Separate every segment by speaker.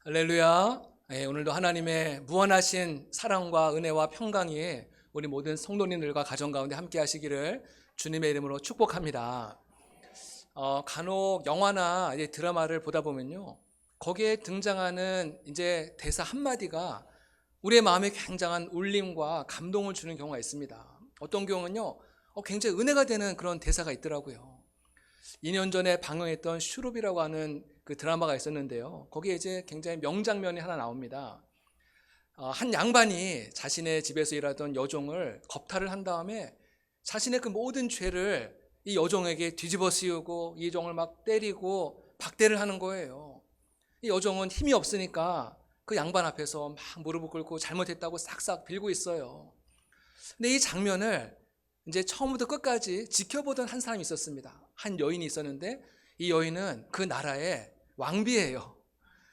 Speaker 1: 할렐루야. 오늘도 하나님의 무한하신 사랑과 은혜와 평강이 우리 모든 성도님들과 가정 가운데 함께 하시기를 주님의 이름으로 축복합니다. 간혹 영화나 이제 드라마를 보다 보면요, 거기에 등장하는 이제 대사 한마디가 우리의 마음에 굉장한 울림과 감동을 주는 경우가 있습니다. 어떤 경우는요, 굉장히 은혜가 되는 그런 대사가 있더라고요. 2년 전에 방영했던 슈룹이라고 하는 그 드라마가 있었는데요. 거기에 이제 굉장히 명장면이 하나 나옵니다. 한 양반이 자신의 집에서 일하던 여종을 겁탈을 한 다음에 자신의 그 모든 죄를 이 여종에게 뒤집어 씌우고 이 여종을 막 때리고 박대를 하는 거예요. 이 여종은 힘이 없으니까 그 양반 앞에서 막 무릎을 꿇고 잘못했다고 싹싹 빌고 있어요. 근데 이 장면을 이제 처음부터 끝까지 지켜보던 한 사람이 있었습니다. 한 여인이 있었는데 이 여인은 그 나라의 왕비예요.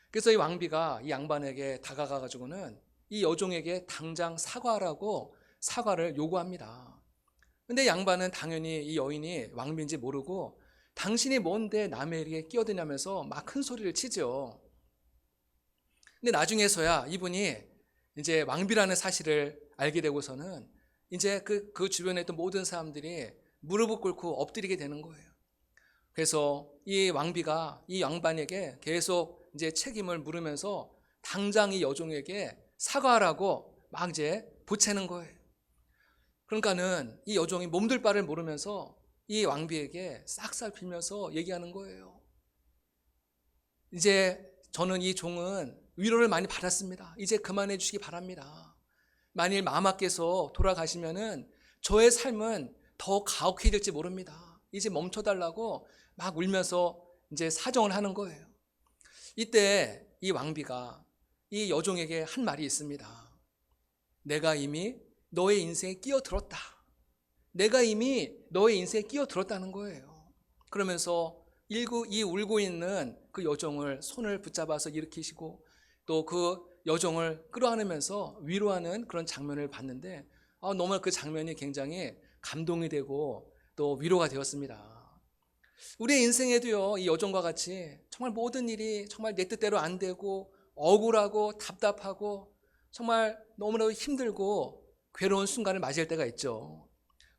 Speaker 1: 그래서 이 왕비가 이 양반에게 다가가 가지고는 이 여종에게 당장 사과하라고 사과를 요구합니다. 근데 양반은 당연히 이 여인이 왕비인지 모르고 당신이 뭔데 남의 일에 끼어드냐면서 막 큰 소리를 치죠. 근데 나중에서야 이분이 이제 왕비라는 사실을 알게 되고서는 이제 그 주변에 있던 모든 사람들이 무릎을 꿇고 엎드리게 되는 거예요. 그래서 이 왕비가 이 양반에게 계속 이제 책임을 물으면서 당장 이 여종에게 사과하라고 막 이제 보채는 거예요. 그러니까는 이 여종이 몸둘 바를 모르면서 이 왕비에게 싹싹 빌면서 얘기하는 거예요. 이제 저는 이 종은 위로를 많이 받았습니다. 이제 그만해 주시기 바랍니다. 만일 마마께서 돌아가시면은 저의 삶은 더 가혹해질지 모릅니다. 이제 멈춰달라고 막 울면서 이제 사정을 하는 거예요. 이때 이 왕비가 이 여종에게 한 말이 있습니다. 내가 이미 너의 인생에 끼어들었다. 내가 이미 너의 인생에 끼어들었다는 거예요. 그러면서 이 울고 있는 그 여종을 손을 붙잡아서 일으키시고 또 그 여종을 끌어안으면서 위로하는 그런 장면을 봤는데 너무 그 장면이 굉장히 감동이 되고 또 위로가 되었습니다. 우리의 인생에도요, 이 여종과 같이 정말 모든 일이 정말 내 뜻대로 안 되고 억울하고 답답하고 정말 너무나도 힘들고 괴로운 순간을 맞이할 때가 있죠.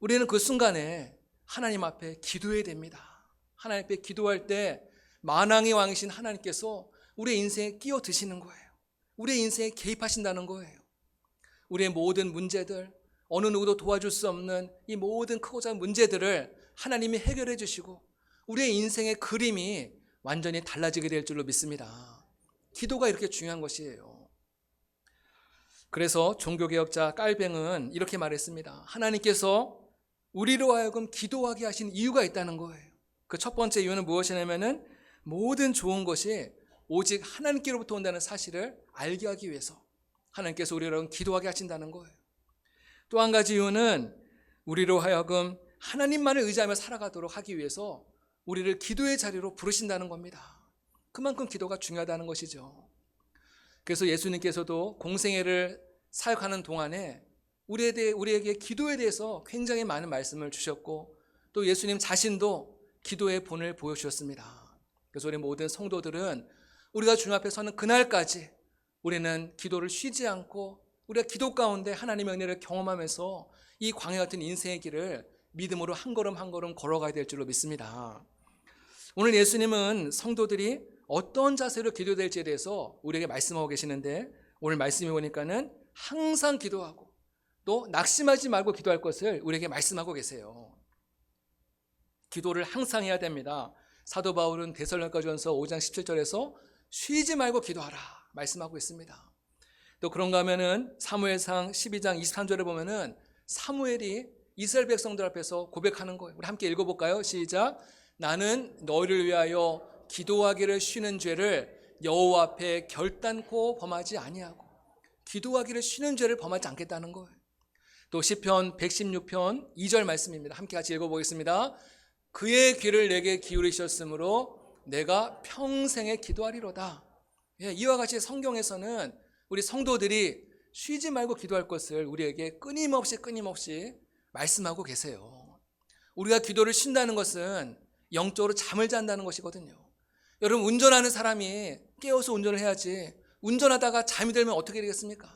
Speaker 1: 우리는 그 순간에 하나님 앞에 기도해야 됩니다. 하나님 앞에 기도할 때 만왕의 왕이신 하나님께서 우리의 인생에 끼어드시는 거예요. 우리의 인생에 개입하신다는 거예요. 우리의 모든 문제들, 어느 누구도 도와줄 수 없는 이 모든 크고 작은 문제들을 하나님이 해결해 주시고 우리의 인생의 그림이 완전히 달라지게 될 줄로 믿습니다. 기도가 이렇게 중요한 것이에요. 그래서 종교개혁자 깔뱅은 이렇게 말했습니다. 하나님께서 우리로 하여금 기도하게 하신 이유가 있다는 거예요. 그 첫 번째 이유는 무엇이냐면은 모든 좋은 것이 오직 하나님께로부터 온다는 사실을 알게 하기 위해서 하나님께서 우리로 기도하게 하신다는 거예요. 또 한 가지 이유는 우리로 하여금 하나님만을 의지하며 살아가도록 하기 위해서 우리를 기도의 자리로 부르신다는 겁니다. 그만큼 기도가 중요하다는 것이죠. 그래서 예수님께서도 공생애를 사역하는 동안에 우리에게 기도에 대해서 굉장히 많은 말씀을 주셨고 또 예수님 자신도 기도의 본을 보여주셨습니다. 그래서 우리 모든 성도들은 우리가 주님 앞에 서는 그날까지 우리는 기도를 쉬지 않고 우리가 기도 가운데 하나님의 은혜를 경험하면서 이 광야 같은 인생의 길을 믿음으로 한 걸음 한 걸음 걸어가야 될 줄로 믿습니다. 오늘 예수님은 성도들이 어떤 자세로 기도해야 될지에 대해서 우리에게 말씀하고 계시는데 오늘 말씀해 보니까는 항상 기도하고 또 낙심하지 말고 기도할 것을 우리에게 말씀하고 계세요. 기도를 항상 해야 됩니다. 사도 바울은 데살로니가전서 5장 17절에서 쉬지 말고 기도하라 말씀하고 있습니다. 또 그런가 하면은 사무엘상 12장 23절에 보면은 사무엘이 이스라엘 백성들 앞에서 고백하는 거예요. 우리 함께 읽어볼까요? 시작. 나는 너희를 위하여 기도하기를 쉬는 죄를 여호와 앞에 결단코 범하지 아니하고 기도하기를 쉬는 죄를 범하지 않겠다는 거예요. 또 시편 116편 2절 말씀입니다. 함께 같이 읽어보겠습니다. 그의 귀를 내게 기울이셨으므로 내가 평생에 기도하리로다. 이와 같이 성경에서는 우리 성도들이 쉬지 말고 기도할 것을 우리에게 끊임없이 말씀하고 계세요. 우리가 기도를 쉰다는 것은 영적으로 잠을 잔다는 것이거든요. 여러분, 운전하는 사람이 깨어서 운전을 해야지 운전하다가 잠이 들면 어떻게 되겠습니까?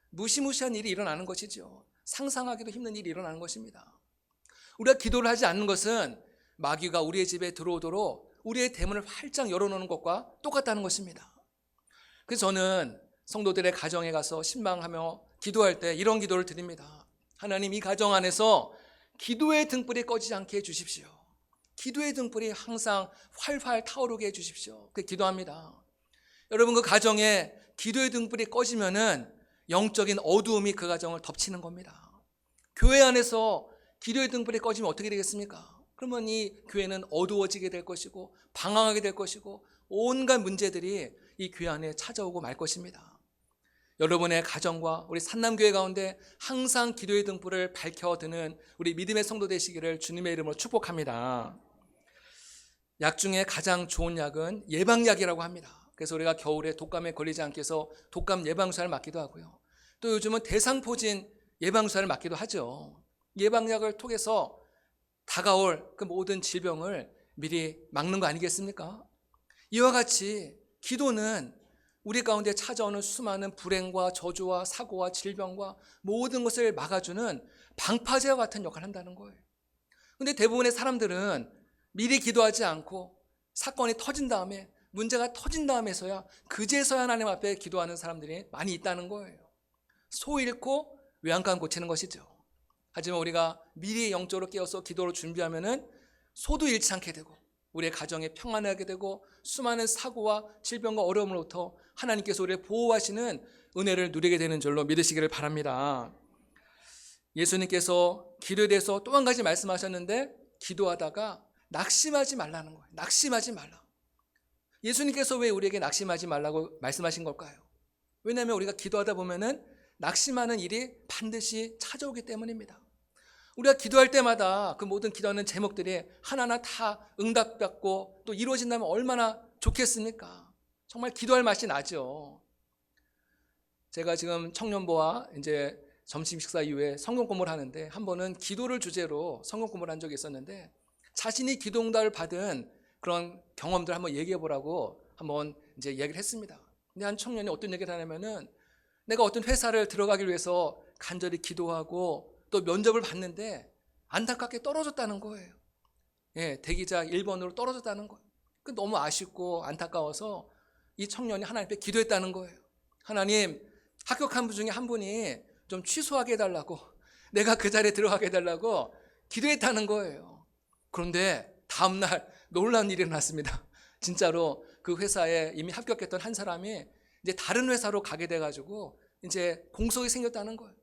Speaker 1: 무시무시한 일이 일어나는 것이죠. 상상하기도 힘든 일이 일어나는 것입니다. 우리가 기도를 하지 않는 것은 마귀가 우리의 집에 들어오도록 우리의 대문을 활짝 열어놓는 것과 똑같다는 것입니다. 그래서 저는 성도들의 가정에 가서 신방하며 기도할 때 이런 기도를 드립니다. 하나님, 이 가정 안에서 기도의 등불이 꺼지지 않게 해주십시오. 기도의 등불이 항상 활활 타오르게 해주십시오. 그렇게 기도합니다. 여러분, 그 가정에 기도의 등불이 꺼지면은 영적인 어두움이 그 가정을 덮치는 겁니다. 교회 안에서 기도의 등불이 꺼지면 어떻게 되겠습니까? 그러면 이 교회는 어두워지게 될 것이고 방황하게 될 것이고 온갖 문제들이 이 교회 안에 찾아오고 말 것입니다. 여러분의 가정과 우리 산남교회 가운데 항상 기도의 등불을 밝혀드는 우리 믿음의 성도 되시기를 주님의 이름으로 축복합니다. 약 중에 가장 좋은 약은 예방약이라고 합니다. 그래서 우리가 겨울에 독감에 걸리지 않게 해서 독감 예방주사를 맞기도 하고요. 또 요즘은 대상포진 예방주사를 맞기도 하죠. 예방약을 통해서 다가올 그 모든 질병을 미리 막는 거 아니겠습니까? 이와 같이 기도는 우리 가운데 찾아오는 수많은 불행과 저주와 사고와 질병과 모든 것을 막아주는 방파제와 같은 역할을 한다는 거예요. 근데 대부분의 사람들은 미리 기도하지 않고 사건이 터진 다음에, 문제가 터진 다음에서야, 그제서야 하나님 앞에 기도하는 사람들이 많이 있다는 거예요. 소 잃고 외양간 고치는 것이죠. 하지만 우리가 미리 영적으로 깨어서 기도로 준비하면은 소도 잃지 않게 되고 우리의 가정에 평안하게 되고 수많은 사고와 질병과 어려움으로부터 하나님께서 우리를 보호하시는 은혜를 누리게 되는 줄로 믿으시기를 바랍니다. 예수님께서 기도에 대해서 또 한 가지 말씀하셨는데, 기도하다가 낙심하지 말라는 거예요. 낙심하지 말라. 예수님께서 왜 우리에게 낙심하지 말라고 말씀하신 걸까요? 왜냐하면 우리가 기도하다 보면은 낙심하는 일이 반드시 찾아오기 때문입니다. 우리가 기도할 때마다 그 모든 기도하는 제목들이 하나하나 다 응답받고 또 이루어진다면 얼마나 좋겠습니까? 정말 기도할 맛이 나죠. 제가 지금 청년부와 이제 점심 식사 이후에 성경 공부를 하는데, 한 번은 기도를 주제로 성경 공부를 한 적이 있었는데, 자신이 기도 응답을 받은 그런 경험들 한번 얘기해 보라고 한번 이제 얘기를 했습니다. 근데 한 청년이 어떤 얘기를 하냐면은, 내가 어떤 회사를 들어가기 위해서 간절히 기도하고 또 면접을 봤는데 안타깝게 떨어졌다는 거예요. 예, 대기자 1번으로 떨어졌다는 거예요. 그 너무 아쉽고 안타까워서 이 청년이 하나님께 기도했다는 거예요. 하나님, 합격한 분 중에 한 분이 좀 취소하게 해달라고, 내가 그 자리에 들어가게 해달라고 기도했다는 거예요. 그런데 다음날 놀라운 일이 일어났습니다. 진짜로 그 회사에 이미 합격했던 한 사람이 이제 다른 회사로 가게 돼가지고 이제 공석이 생겼다는 거예요.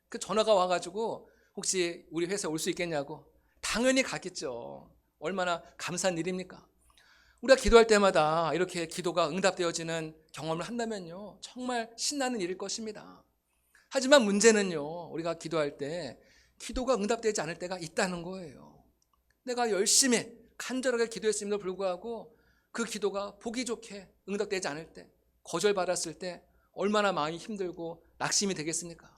Speaker 1: 그 전화가 와가지고 혹시 우리 회사에 올 수 있겠냐고. 당연히 갔겠죠. 얼마나 감사한 일입니까? 우리가 기도할 때마다 이렇게 기도가 응답되어지는 경험을 한다면요, 정말 신나는 일일 것입니다. 하지만 문제는요, 우리가 기도할 때 기도가 응답되지 않을 때가 있다는 거예요. 내가 열심히 간절하게 기도했음에도 불구하고 그 기도가 보기 좋게 응답되지 않을 때, 거절받았을 때 얼마나 마음이 힘들고 낙심이 되겠습니까?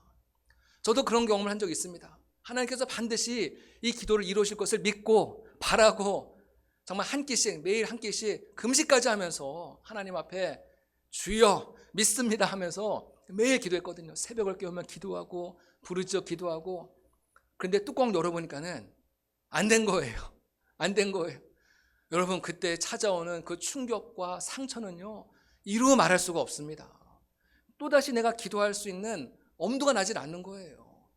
Speaker 1: 저도 그런 경험을 한 적이 있습니다. 하나님께서 반드시 이 기도를 이루실 것을 믿고 바라고 정말 한 끼씩, 매일 한 끼씩 금식까지 하면서 하나님 앞에 주여 믿습니다 하면서 매일 기도했거든요. 새벽을 깨우면 기도하고 부르짖어 기도하고. 그런데 뚜껑 열어보니까는 안 된 거예요. 안 된 거예요. 여러분, 그때 찾아오는 그 충격과 상처는요, 이루 말할 수가 없습니다. 또다시 내가 기도할 수 있는 엄두가 나질 않는 거예요.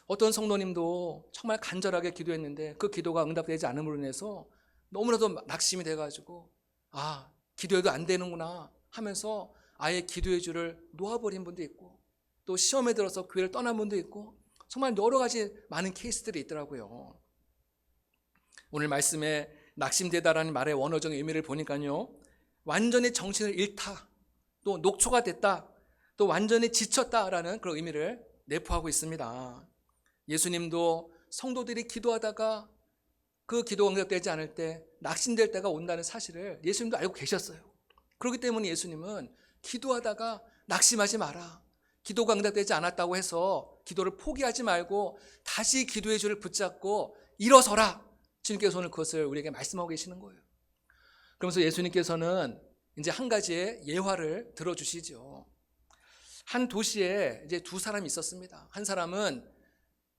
Speaker 1: 어떤 성도님도 정말 간절하게 기도했는데 그 기도가 응답되지 않음으로 인해서 너무나도 낙심이 돼가지고, 아, 기도해도 안 되는구나 하면서 아예 기도의 줄을 놓아버린 분도 있고, 또 시험에 들어서 교회를 떠난 분도 있고, 정말 여러 가지 많은 케이스들이 있더라고요. 오늘 말씀에 낙심되다라는 말의 원어적 의미를 보니까요, 완전히 정신을 잃다, 또 녹초가 됐다, 또 완전히 지쳤다라는 그런 의미를 내포하고 있습니다. 예수님도 성도들이 기도하다가 그 기도가 응답되지 않을 때 낙심될 때가 온다는 사실을 예수님도 알고 계셨어요. 그렇기 때문에 예수님은 기도하다가 낙심하지 마라, 기도가 응답되지 않았다고 해서 기도를 포기하지 말고 다시 기도의 줄을 붙잡고 일어서라, 주님께서 오늘 그것을 우리에게 말씀하고 계시는 거예요. 그러면서 예수님께서는 이제 한 가지의 예화를 들어주시죠. 한 도시에 이제 두 사람이 있었습니다. 한 사람은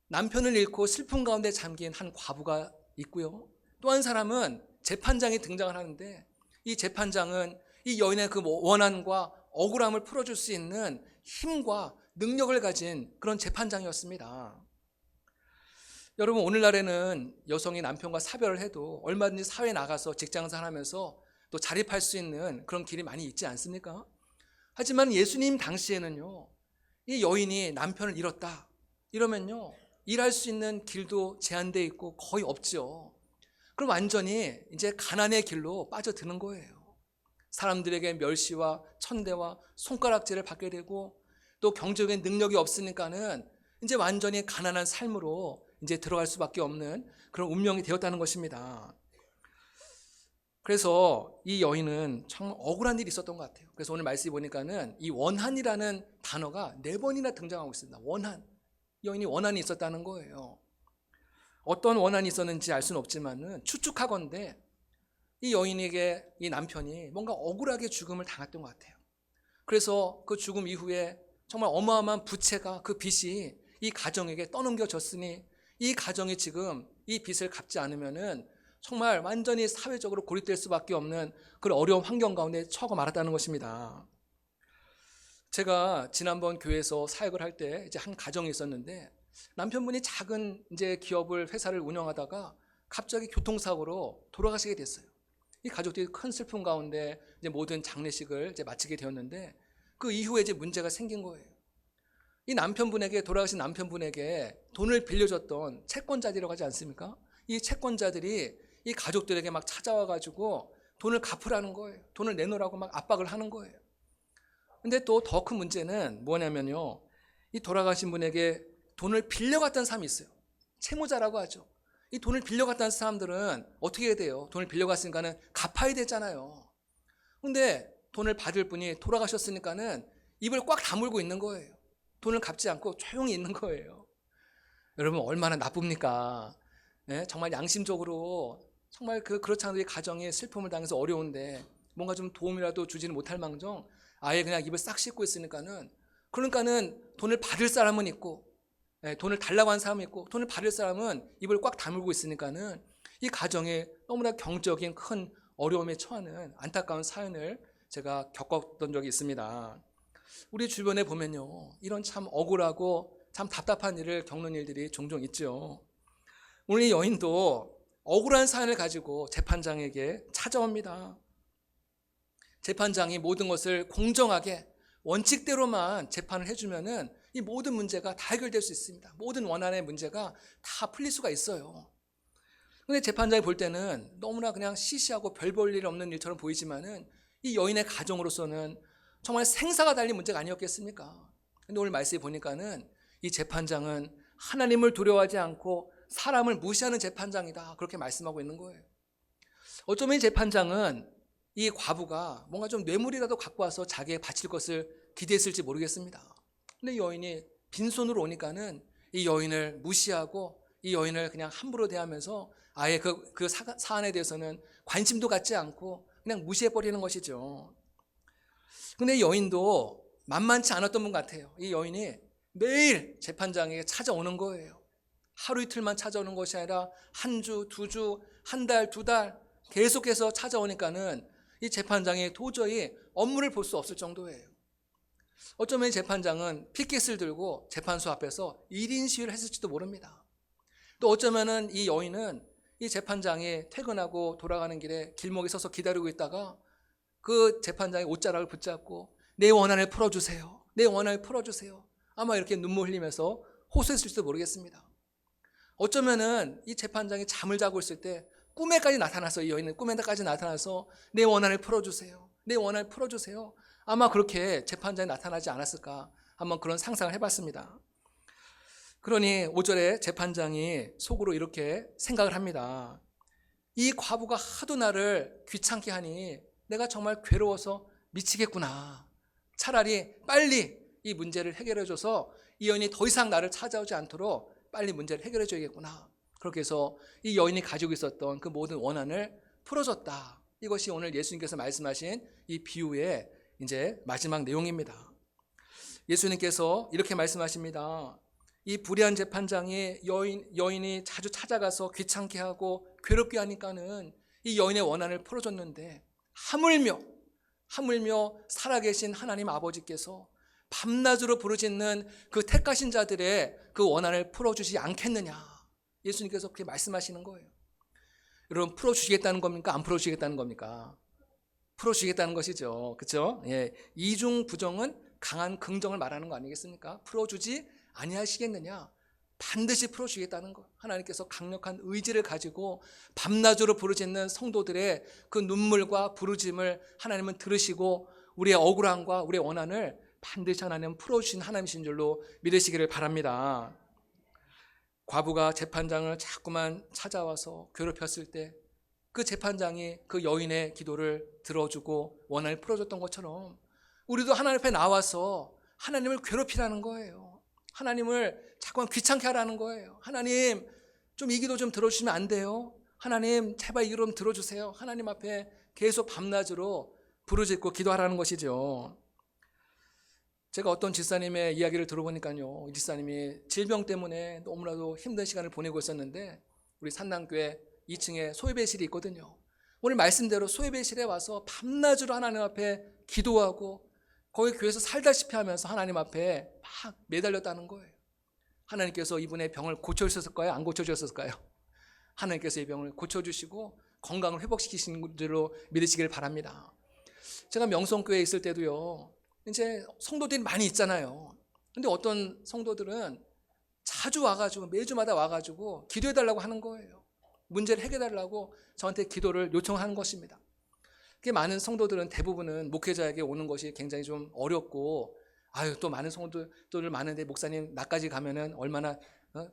Speaker 1: 남편을 잃고 슬픔 가운데 잠긴 한 과부가 있고요. 또 한 사람은 재판장이 등장을 하는데, 이 재판장은 이 여인의 그 원한과 억울함을 풀어줄 수 있는 힘과 능력을 가진 그런 재판장이었습니다. 여러분, 오늘날에는 여성이 남편과 사별을 해도 얼마든지 사회에 나가서 직장생활하면서 또 자립할 수 있는 그런 길이 많이 있지 않습니까? 하지만 예수님 당시에는요, 이 여인이 남편을 잃었다 이러면요, 일할 수 있는 길도 제한되어 있고 거의 없죠. 그럼 완전히 이제 가난의 길로 빠져드는 거예요. 사람들에게 멸시와 천대와 손가락질을 받게 되고, 또 경제적인 능력이 없으니까는 이제 완전히 가난한 삶으로 이제 들어갈 수밖에 없는 그런 운명이 되었다는 것입니다. 그래서 이 여인은 정말 억울한 일이 있었던 것 같아요. 그래서 오늘 말씀해 보니까는 이 원한이라는 단어가 4번이나 등장하고 있습니다. 원한. 여인이 원한이 있었다는 거예요. 어떤 원한이 있었는지 알 수는 없지만은 추측하건대 이 여인에게 이 남편이 뭔가 억울하게 죽음을 당했던 것 같아요. 그래서 그 죽음 이후에 정말 어마어마한 부채가, 그 빚이 이 가정에게 떠넘겨졌으니 이 가정이 지금 이 빚을 갚지 않으면은 정말 완전히 사회적으로 고립될 수밖에 없는 그런 어려운 환경 가운데 처하고 말았다는 것입니다. 제가 지난번 교회에서 사역을 할 때 이제 한 가정이 있었는데, 남편분이 작은 이제 회사를 운영하다가 갑자기 교통사고로 돌아가시게 됐어요. 이 가족들이 큰 슬픔 가운데 이제 모든 장례식을 이제 마치게 되었는데, 그 이후에 이제 문제가 생긴 거예요. 이 돌아가신 남편분에게 돈을 빌려줬던 채권자들이라고 하지 않습니까? 이 채권자들이 이 가족들에게 막 찾아와 가지고 돈을 갚으라는 거예요. 돈을 내놓으라고 막 압박을 하는 거예요. 근데 또 더 큰 문제는 뭐냐면요, 이 돌아가신 분에게 돈을 빌려갔던 사람이 있어요. 채무자라고 하죠. 이 돈을 빌려갔다는 사람들은 어떻게 해야 돼요? 돈을 빌려갔으니까는 갚아야 되잖아요. 근데 돈을 받을 분이 돌아가셨으니까는 입을 꽉 다물고 있는 거예요. 돈을 갚지 않고 조용히 있는 거예요. 여러분, 얼마나 나쁩니까? 네? 정말 양심적으로 정말 그렇지 않아도 이 가정에 슬픔을 당해서 어려운데 뭔가 좀 도움이라도 주지는 못할 망정 아예 그냥 입을 싹 씻고 있으니까는, 그러니까는 돈을 받을 사람은 있고, 돈을 달라고 하는 사람은 있고, 돈을 받을 사람은 입을 꽉 다물고 있으니까는 이 가정에 너무나 경제적인 큰 어려움에 처하는 안타까운 사연을 제가 겪었던 적이 있습니다. 우리 주변에 보면요, 이런 참 억울하고 참 답답한 일을 겪는 일들이 종종 있죠. 오늘 이 여인도 억울한 사연을 가지고 재판장에게 찾아옵니다. 재판장이 모든 것을 공정하게 원칙대로만 재판을 해주면은 이 모든 문제가 다 해결될 수 있습니다. 모든 원한의 문제가 다 풀릴 수가 있어요. 근데 재판장이 볼 때는 너무나 그냥 시시하고 별 볼 일 없는 일처럼 보이지만은 이 여인의 가정으로서는 정말 생사가 달린 문제가 아니었겠습니까? 근데 오늘 말씀에 보니까는 이 재판장은 하나님을 두려워하지 않고 사람을 무시하는 재판장이다, 그렇게 말씀하고 있는 거예요. 어쩌면 이 재판장은 이 과부가 뭔가 좀 뇌물이라도 갖고 와서 자기에게 바칠 것을 기대했을지 모르겠습니다. 근데 여인이 빈손으로 오니까는 이 여인을 무시하고 이 여인을 그냥 함부로 대하면서 아예 그 사안에 대해서는 관심도 갖지 않고 그냥 무시해버리는 것이죠. 근데 이 여인도 만만치 않았던 분 같아요. 이 여인이 매일 재판장에게 찾아오는 거예요. 하루 이틀만 찾아오는 것이 아니라 한 주, 두 주, 한 달, 두 달 계속해서 찾아오니까는 이 재판장이 도저히 업무를 볼 수 없을 정도예요. 어쩌면 이 재판장은 피켓을 들고 재판소 앞에서 1인 시위를 했을지도 모릅니다. 또 어쩌면은 이 여인은 이 재판장이 퇴근하고 돌아가는 길에 길목에 서서 기다리고 있다가 그 재판장의 옷자락을 붙잡고 내 원한을 풀어주세요, 내 원한을 풀어주세요, 아마 이렇게 눈물 흘리면서 호소했을지도 모르겠습니다. 어쩌면은 이 재판장이 잠을 자고 있을 때 꿈에까지 나타나서, 이 여인은 꿈에까지 나타나서 내 원한을 풀어주세요, 내 원한을 풀어주세요, 아마 그렇게 재판장이 나타나지 않았을까, 한번 그런 상상을 해봤습니다. 그러니 5절에 재판장이 속으로 이렇게 생각을 합니다. 이 과부가 하도 나를 귀찮게 하니 내가 정말 괴로워서 미치겠구나. 차라리 빨리 이 문제를 해결해줘서 이 여인이 더 이상 나를 찾아오지 않도록 빨리 문제를 해결해줘야겠구나. 그렇게 해서 이 여인이 가지고 있었던 그 모든 원한을 풀어줬다, 이것이 오늘 예수님께서 말씀하신 이 비유의 이제 마지막 내용입니다. 예수님께서 이렇게 말씀하십니다. 이 불의한 재판장이 여인이 자주 찾아가서 귀찮게 하고 괴롭게 하니까는 이 여인의 원한을 풀어줬는데 하물며 살아계신 하나님 아버지께서 밤낮으로 부르짖는 그 택하신 자들의 그 원한을 풀어주지 않겠느냐. 예수님께서 그렇게 말씀하시는 거예요. 여러분, 풀어주시겠다는 겁니까? 안 풀어주시겠다는 겁니까? 풀어주시겠다는 것이죠. 그렇죠? 예, 이중 부정은 강한 긍정을 말하는 거 아니겠습니까? 풀어주지 아니하시겠느냐? 반드시 풀어주겠다는 것. 하나님께서 강력한 의지를 가지고 밤낮으로 부르짖는 성도들의 그 눈물과 부르짖음을 하나님은 들으시고 우리의 억울함과 우리의 원한을 반드시 하나님은 풀어주신 하나님이신 줄로 믿으시기를 바랍니다. 과부가 재판장을 자꾸만 찾아와서 괴롭혔을 때 그 재판장이 그 여인의 기도를 들어주고 원한을 풀어줬던 것처럼 우리도 하나님 앞에 나와서 하나님을 괴롭히라는 거예요. 하나님을 자꾸만 귀찮게 하라는 거예요. 하나님, 좀 이 기도 좀 들어주시면 안 돼요? 하나님, 제발 이 기도 좀 들어주세요. 하나님 앞에 계속 밤낮으로 부르짖고 기도하라는 것이죠. 제가 어떤 집사님의 이야기를 들어보니까요, 이 집사님이 질병 때문에 너무나도 힘든 시간을 보내고 있었는데 우리 산남교회 2층에 소예배실이 있거든요. 오늘 말씀대로 소예배실에 와서 밤낮으로 하나님 앞에 기도하고 거기 교회에서 살다시피 하면서 하나님 앞에 막 매달렸다는 거예요. 하나님께서 이분의 병을 고쳐주셨을까요? 안 고쳐주셨을까요? 하나님께서 이 병을 고쳐주시고 건강을 회복시키신 줄로 믿으시길 바랍니다. 제가 명성교회에 있을 때도요, 이제 성도들이 많이 있잖아요. 근데 어떤 성도들은 자주 와가지고 매주마다 와가지고 기도해달라고 하는 거예요. 문제를 해결해달라고 저한테 기도를 요청하는 것입니다. 많은 성도들은 대부분은 목회자에게 오는 것이 굉장히 좀 어렵고, 또 많은 성도들 많은데 목사님 나까지 가면은 얼마나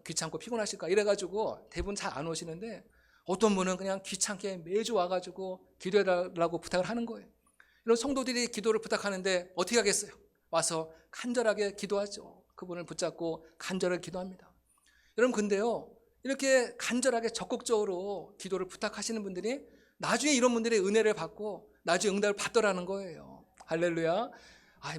Speaker 1: 귀찮고 피곤하실까 이래가지고 대부분 잘 안 오시는데, 어떤 분은 그냥 귀찮게 매주 와가지고 기도해달라고 부탁을 하는 거예요. 이런 성도들이 기도를 부탁하는데 어떻게 하겠어요? 와서 간절하게 기도하죠. 그분을 붙잡고 간절하게 기도합니다. 여러분, 근데요, 이렇게 간절하게 적극적으로 기도를 부탁하시는 분들이 나중에 이런 분들의 은혜를 받고 나중에 응답을 받더라는 거예요. 할렐루야.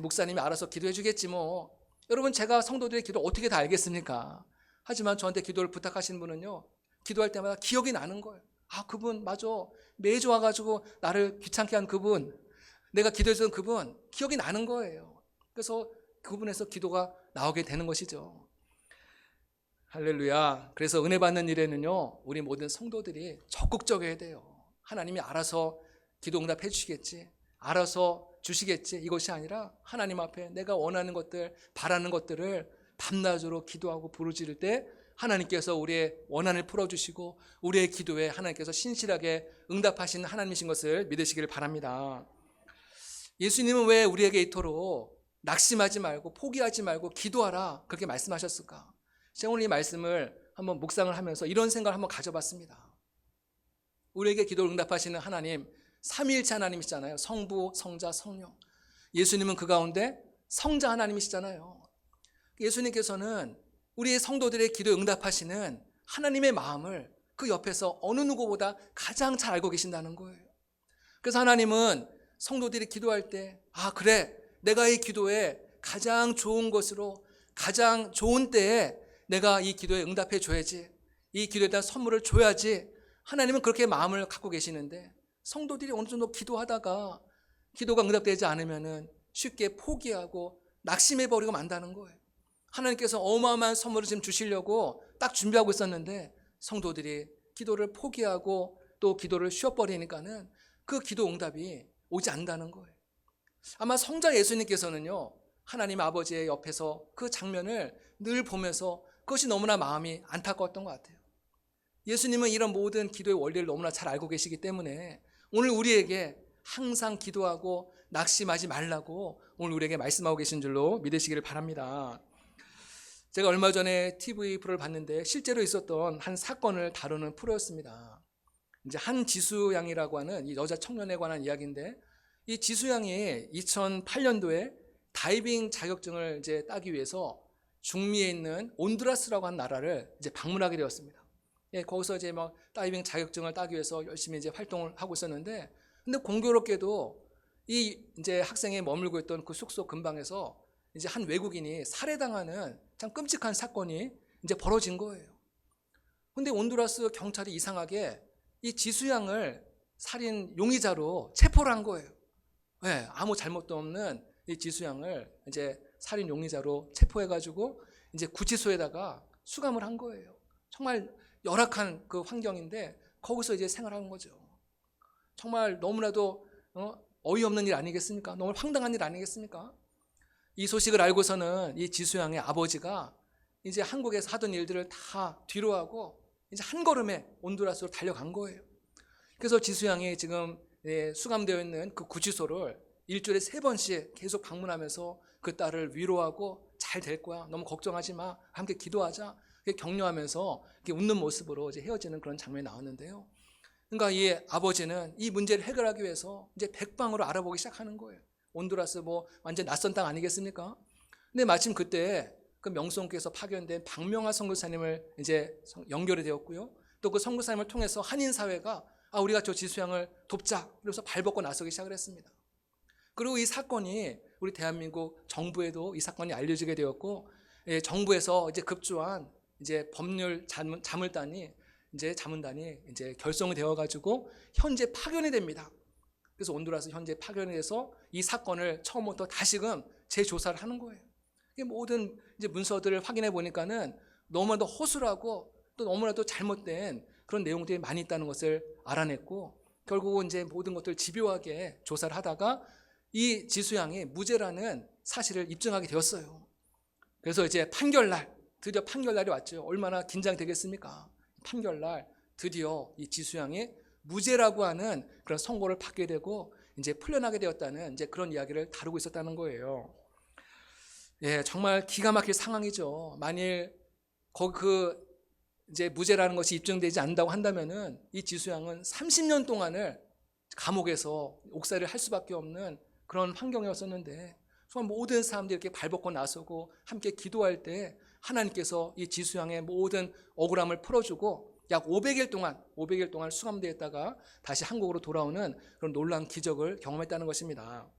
Speaker 1: 목사님이 알아서 기도해 주겠지 뭐. 여러분, 제가 성도들의 기도 어떻게 다 알겠습니까? 하지만 저한테 기도를 부탁하시는 분은요, 기도할 때마다 기억이 나는 거예요. 그분 맞아, 매주 와가지고 나를 귀찮게 한 그분, 내가 기도했던 그분 기억이 나는 거예요. 그래서 그분에서 기도가 나오게 되는 것이죠. 할렐루야. 그래서 은혜 받는 일에는요, 우리 모든 성도들이 적극적이어야 돼요. 하나님이 알아서 기도 응답해 주시겠지, 알아서 주시겠지, 이것이 아니라 하나님 앞에 내가 원하는 것들, 바라는 것들을 밤낮으로 기도하고 부르짖을 때 하나님께서 우리의 원한을 풀어주시고 우리의 기도에 하나님께서 신실하게 응답하시는 하나님이신 것을 믿으시기를 바랍니다. 예수님은 왜 우리에게 이토록 낙심하지 말고 포기하지 말고 기도하라 그렇게 말씀하셨을까? 제가 오늘 이 말씀을 한번 묵상을 하면서 이런 생각을 한번 가져봤습니다. 우리에게 기도를 응답하시는 하나님, 삼위일체 하나님이시잖아요. 성부, 성자, 성령. 예수님은 그 가운데 성자 하나님이시잖아요. 예수님께서는 우리의 성도들의 기도에 응답하시는 하나님의 마음을 그 옆에서 어느 누구보다 가장 잘 알고 계신다는 거예요. 그래서 하나님은 성도들이 기도할 때, 그래, 내가 이 기도에 가장 좋은 것으로 가장 좋은 때에 내가 이 기도에 응답해 줘야지, 이 기도에 대한 선물을 줘야지, 하나님은 그렇게 마음을 갖고 계시는데, 성도들이 어느 정도 기도하다가 기도가 응답되지 않으면 쉽게 포기하고 낙심해버리고 만다는 거예요. 하나님께서 어마어마한 선물을 지금 주시려고 딱 준비하고 있었는데 성도들이 기도를 포기하고 또 기도를 쉬어버리니까는 그 기도 응답이 오지 않는다는 거예요. 아마 성자 예수님께서는요, 하나님 아버지의 옆에서 그 장면을 늘 보면서 그것이 너무나 마음이 안타까웠던 것 같아요. 예수님은 이런 모든 기도의 원리를 너무나 잘 알고 계시기 때문에 오늘 우리에게 항상 기도하고 낙심하지 말라고 오늘 우리에게 말씀하고 계신 줄로 믿으시기를 바랍니다. 제가 얼마 전에 TV 프로를 봤는데 실제로 있었던 한 사건을 다루는 프로였습니다. 이제 한지수 양이라고 하는 이 여자 청년에 관한 이야기인데, 이 지수 양이 2008년도에 다이빙 자격증을 이제 따기 위해서 중미에 있는 온두라스라고 하는 나라를 이제 방문하게 되었습니다. 거기서 이제 다이빙 자격증을 따기 위해서 열심히 이제 활동을 하고 있었는데, 근데 공교롭게도 이 이제 학생이 머물고 있던 그 숙소 근방에서 이제 한 외국인이 살해당하는 참 끔찍한 사건이 이제 벌어진 거예요. 근데 온두라스 경찰이 이상하게 이 지수양을 살인 용의자로 체포를 한 거예요. 네, 아무 잘못도 없는 이 지수양을 이제 살인 용의자로 체포해가지고 이제 구치소에다가 수감을 한 거예요. 정말 열악한 그 환경인데 거기서 이제 생활하는 거죠. 정말 너무나도 어이없는 일 아니겠습니까? 너무 황당한 일 아니겠습니까? 이 소식을 알고서는 이 지수양의 아버지가 이제 한국에서 하던 일들을 다 뒤로하고 이제 한 걸음에 온두라스로 달려간 거예요. 그래서 지수양이 지금 수감되어 있는 그 구치소를 일주일에 3번씩 계속 방문하면서 그 딸을 위로하고 잘 될 거야. 너무 걱정하지 마. 함께 기도하자. 격려하면서 웃는 모습으로 이제 헤어지는 그런 장면이 나왔는데요. 그러니까 이 아버지는 이 문제를 해결하기 위해서 이제 백방으로 알아보기 시작하는 거예요. 온두라스 뭐 완전 낯선 땅 아니겠습니까? 근데 마침 그때 그 명성교에서 파견된 박명하 선교사님을 이제 연결이 되었고요. 또 그 선교사님을 통해서 한인 사회가 우리가 저 지수양을 돕자. 그래서 발벗고 나서기 시작을 했습니다. 그리고 이 사건이 우리 대한민국 정부에도 이 사건이 알려지게 되었고, 정부에서 이제 급조한 이제 법률 자문단이 이제 결성이 되어가지고 현재 파견이 됩니다. 그래서 온두라스 현재 파견이 돼서 이 사건을 처음부터 다시금 재조사를 하는 거예요. 모든 이제 문서들을 확인해 보니까는 너무나도 허술하고 또 너무나도 잘못된 그런 내용들이 많이 있다는 것을 알아냈고, 결국은 이제 모든 것들을 집요하게 조사를 하다가 이 지수양이 무죄라는 사실을 입증하게 되었어요. 그래서 이제 드디어 판결날이 왔죠. 얼마나 긴장되겠습니까? 판결날 드디어 이 지수양이 무죄라고 하는 그런 선고를 받게 되고 이제 풀려나게 되었다는 이제 그런 이야기를 다루고 있었다는 거예요. 정말 기가 막힐 상황이죠. 만일 이제 무죄라는 것이 입증되지 않는다고 한다면은 이 지수양은 30년 동안을 감옥에서 옥살이를 할 수밖에 없는 그런 환경이었었는데, 정말 모든 사람들이 이렇게 발벗고 나서고 함께 기도할 때 하나님께서 이 지수양의 모든 억울함을 풀어주고 약 500일 동안 수감되어 있다가 다시 한국으로 돌아오는 그런 놀라운 기적을 경험했다는 것입니다.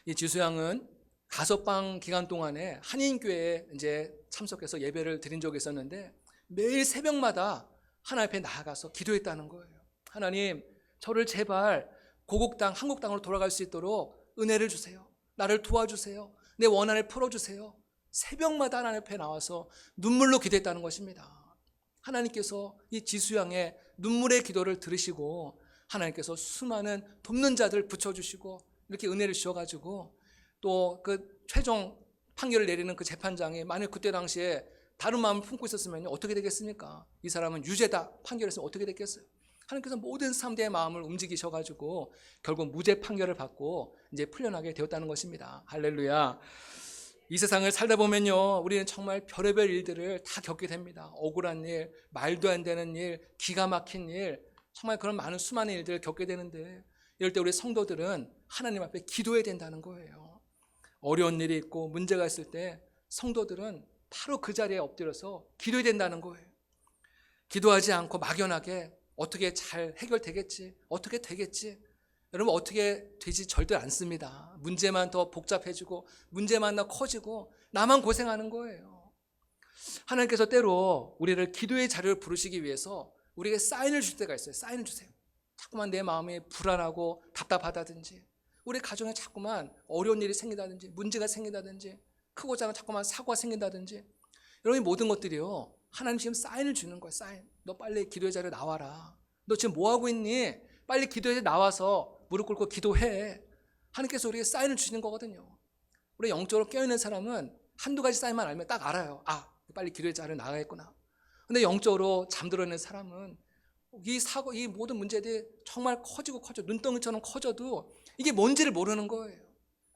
Speaker 1: 이 지수양은 가석방 기간 동안에 한인교회에 이제 참석해서 예배를 드린 적이 있었는데 매일 새벽마다 하나님 앞에 나아가서 기도했다는 거예요. 하나님, 저를 제발 고국 땅, 한국 땅으로 돌아갈 수 있도록 은혜를 주세요. 나를 도와주세요. 내 원한을 풀어주세요. 새벽마다 하나님 앞에 나와서 눈물로 기도했다는 것입니다. 하나님께서 이 지수양의 눈물의 기도를 들으시고 하나님께서 수많은 돕는 자들을 붙여주시고 이렇게 은혜를 주셔가지고 또 그 최종 판결을 내리는 그 재판장이 만약 그때 당시에 다른 마음을 품고 있었으면 어떻게 되겠습니까? 이 사람은 유죄다 판결했으면 어떻게 됐겠어요? 하나님께서 모든 사람들의 마음을 움직이셔가지고 결국 무죄 판결을 받고 이제 풀려나게 되었다는 것입니다. 할렐루야. 이 세상을 살다 보면요, 우리는 정말 별의별 일들을 다 겪게 됩니다. 억울한 일, 말도 안 되는 일, 기가 막힌 일, 정말 그런 수많은 일들을 겪게 되는데, 이럴 때 우리 성도들은 하나님 앞에 기도해야 된다는 거예요. 어려운 일이 있고 문제가 있을 때 성도들은 바로 그 자리에 엎드려서 기도해야 된다는 거예요. 기도하지 않고 막연하게 어떻게 잘 해결되겠지, 어떻게 되겠지, 여러분 어떻게 되지 절대 않습니다. 문제만 더 복잡해지고 문제만 더 커지고 나만 고생하는 거예요. 하나님께서 때로 우리를 기도의 자리를 부르시기 위해서 우리에게 사인을 줄 때가 있어요. 사인을 주세요. 자꾸만 내 마음이 불안하고 답답하다든지, 우리 가정에 자꾸만 어려운 일이 생기다든지, 문제가 생기다든지, 크고 작은 자꾸만 사고가 생긴다든지, 여러분 모든 것들이요, 하나님 지금 사인을 주는 거예요. 사인. 너 빨리 기도의 자리에 나와라. 너 지금 뭐 하고 있니? 빨리 기도의 자리에 나와서 무릎 꿇고 기도해. 하나님께서 우리에게 사인을 주시는 거거든요. 우리 영적으로 깨어있는 사람은 한두 가지 사인만 알면 딱 알아요. 빨리 기도의 자리에 나가겠구나. 근데 영적으로 잠들어 있는 사람은 이 모든 문제들이 정말 커지고 눈덩이처럼 커져도 이게 뭔지를 모르는 거예요.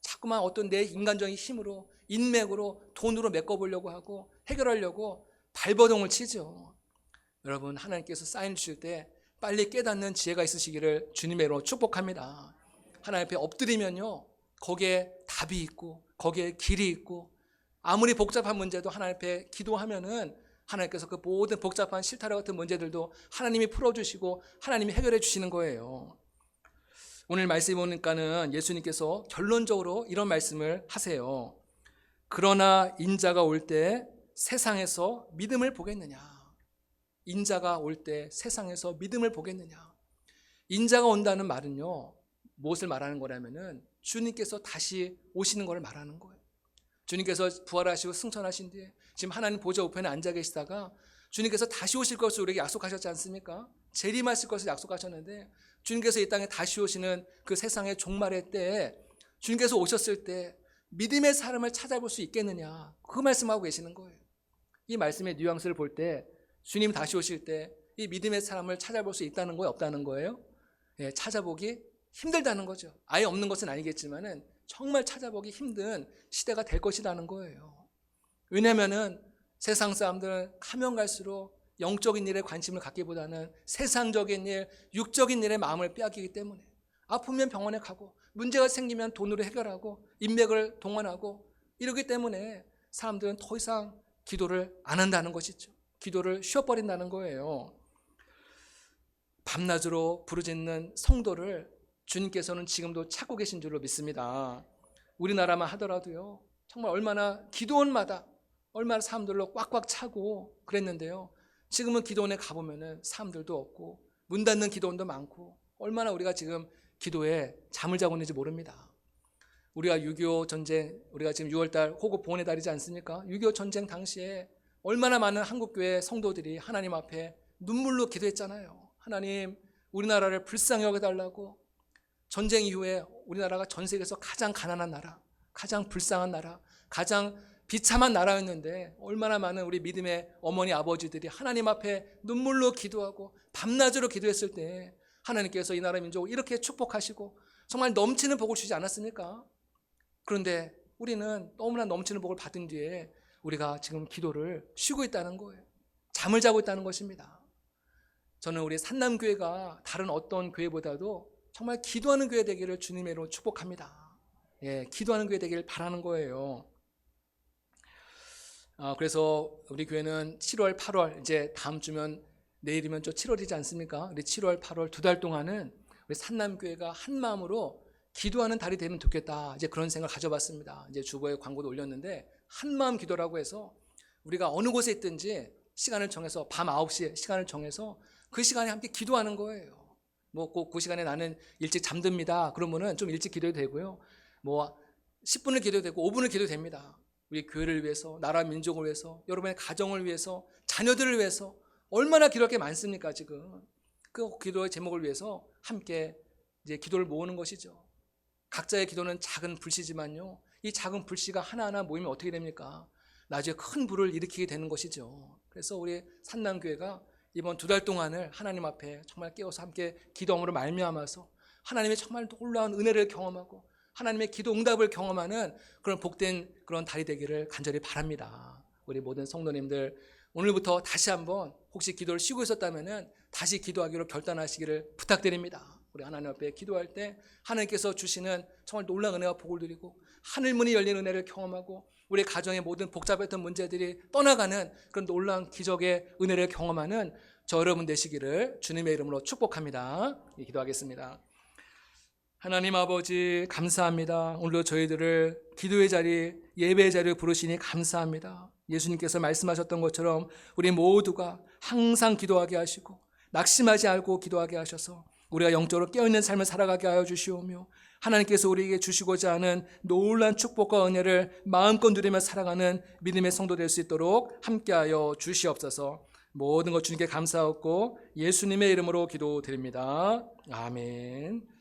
Speaker 1: 자꾸만 어떤 내 인간적인 힘으로, 인맥으로, 돈으로 메꿔보려고 하고 해결하려고 발버둥을 치죠. 여러분, 하나님께서 사인 주실 때 빨리 깨닫는 지혜가 있으시기를 주님의 이름으로 축복합니다. 하나님 앞에 엎드리면요, 거기에 답이 있고 거기에 길이 있고, 아무리 복잡한 문제도 하나님 앞에 기도하면은 하나님께서 그 모든 복잡한 실타래 같은 문제들도 하나님이 풀어주시고 하나님이 해결해 주시는 거예요. 오늘 말씀 보니까는 예수님께서 결론적으로 이런 말씀을 하세요. 그러나 인자가 올 때 세상에서 믿음을 보겠느냐. 인자가 올 때 세상에서 믿음을 보겠느냐. 인자가 온다는 말은요, 무엇을 말하는 거냐면은 주님께서 다시 오시는 것을 말하는 거예요. 주님께서 부활하시고 승천하신 뒤에 지금 하나님 보좌 우편에 앉아 계시다가 주님께서 다시 오실 것을 우리에게 약속하셨지 않습니까? 재림하실 것을 약속하셨는데 주님께서 이 땅에 다시 오시는 그 세상의 종말의 때에 주님께서 오셨을 때 믿음의 사람을 찾아볼 수 있겠느냐, 그 말씀하고 계시는 거예요. 이 말씀의 뉘앙스를 볼 때 주님 다시 오실 때 이 믿음의 사람을 찾아볼 수 있다는 거예요, 없다는 거예요? 예, 찾아보기 힘들다는 거죠. 아예 없는 것은 아니겠지만은 정말 찾아보기 힘든 시대가 될 것이라는 거예요. 왜냐하면은 세상 사람들은 가면 갈수록 영적인 일에 관심을 갖기보다는 세상적인 일, 육적인 일에 마음을 빼앗기기 때문에 아프면 병원에 가고 문제가 생기면 돈으로 해결하고 인맥을 동원하고 이러기 때문에 사람들은 더 이상 기도를 안 한다는 것이죠. 기도를 쉬어버린다는 거예요. 밤낮으로 부르짖는 성도를 주님께서는 지금도 찾고 계신 줄로 믿습니다. 우리나라만 하더라도요, 정말 얼마나 기도원마다 얼마나 사람들로 꽉꽉 차고 그랬는데요, 지금은 기도원에 가보면은 사람들도 없고 문 닫는 기도원도 많고 얼마나 우리가 지금 기도에 잠을 자고 있는지 모릅니다. 우리가 6.25 전쟁, 우리가 지금 6월달 호국 봉헌의 달이지 않습니까? 6.25 전쟁 당시에 얼마나 많은 한국교회 성도들이 하나님 앞에 눈물로 기도했잖아요. 하나님, 우리나라를 불쌍히 여겨달라고. 전쟁 이후에 우리나라가 전 세계에서 가장 가난한 나라, 가장 불쌍한 나라, 가장 비참한 나라였는데 얼마나 많은 우리 믿음의 어머니 아버지들이 하나님 앞에 눈물로 기도하고 밤낮으로 기도했을 때 하나님께서 이 나라 민족을 이렇게 축복하시고 정말 넘치는 복을 주지 않았습니까? 그런데 우리는 너무나 넘치는 복을 받은 뒤에 우리가 지금 기도를 쉬고 있다는 거예요. 잠을 자고 있다는 것입니다. 저는 우리 산남교회가 다른 어떤 교회보다도 정말 기도하는 교회 되기를 주님의 이름으로 축복합니다. 예, 기도하는 교회 되기를 바라는 거예요. 그래서 우리 교회는 7월, 8월, 이제 다음 주면 내일이면 또 7월이지 않습니까? 우리 7월, 8월 두 달 동안은 우리 산남교회가 한 마음으로 기도하는 달이 되면 좋겠다. 이제 그런 생각을 가져봤습니다. 이제 주보에 광고도 올렸는데 한 마음 기도라고 해서 우리가 어느 곳에 있든지 시간을 정해서 밤 9시에 시간을 정해서 그 시간에 함께 기도하는 거예요. 뭐 꼭 그 시간에 나는 일찍 잠듭니다. 그러면은 좀 일찍 기도해도 되고요. 뭐 10분을 기도해도 되고 5분을 기도해도 됩니다. 우리 교회를 위해서, 나라 민족을 위해서, 여러분의 가정을 위해서, 자녀들을 위해서 얼마나 기도할 게 많습니까 지금. 그 기도의 제목을 위해서 함께 이제 기도를 모으는 것이죠. 각자의 기도는 작은 불씨지만요, 이 작은 불씨가 하나하나 모이면 어떻게 됩니까? 나중에 큰 불을 일으키게 되는 것이죠. 그래서 우리 산남교회가 이번 두 달 동안을 하나님 앞에 정말 깨어서 함께 기도함으로 말미암아서 하나님의 정말 놀라운 은혜를 경험하고 하나님의 기도 응답을 경험하는 그런 복된 그런 달이 되기를 간절히 바랍니다. 우리 모든 성도님들 오늘부터 다시 한번 혹시 기도를 쉬고 있었다면 다시 기도하기로 결단하시기를 부탁드립니다. 우리 하나님 앞에 기도할 때 하나님께서 주시는 정말 놀라운 은혜와 복을 드리고 하늘문이 열린 은혜를 경험하고 우리 가정의 모든 복잡했던 문제들이 떠나가는 그런 놀라운 기적의 은혜를 경험하는 저 여러분 되시기를 주님의 이름으로 축복합니다. 기도하겠습니다. 하나님 아버지 감사합니다. 오늘도 저희들을 기도의 자리, 예배의 자리에 부르시니 감사합니다. 예수님께서 말씀하셨던 것처럼 우리 모두가 항상 기도하게 하시고 낙심하지 않고 기도하게 하셔서 우리가 영적으로 깨어있는 삶을 살아가게 하여 주시오며 하나님께서 우리에게 주시고자 하는 놀라운 축복과 은혜를 마음껏 누리며 살아가는 믿음의 성도 될 수 있도록 함께하여 주시옵소서. 모든 것 주님께 감사하고 예수님의 이름으로 기도드립니다. 아멘.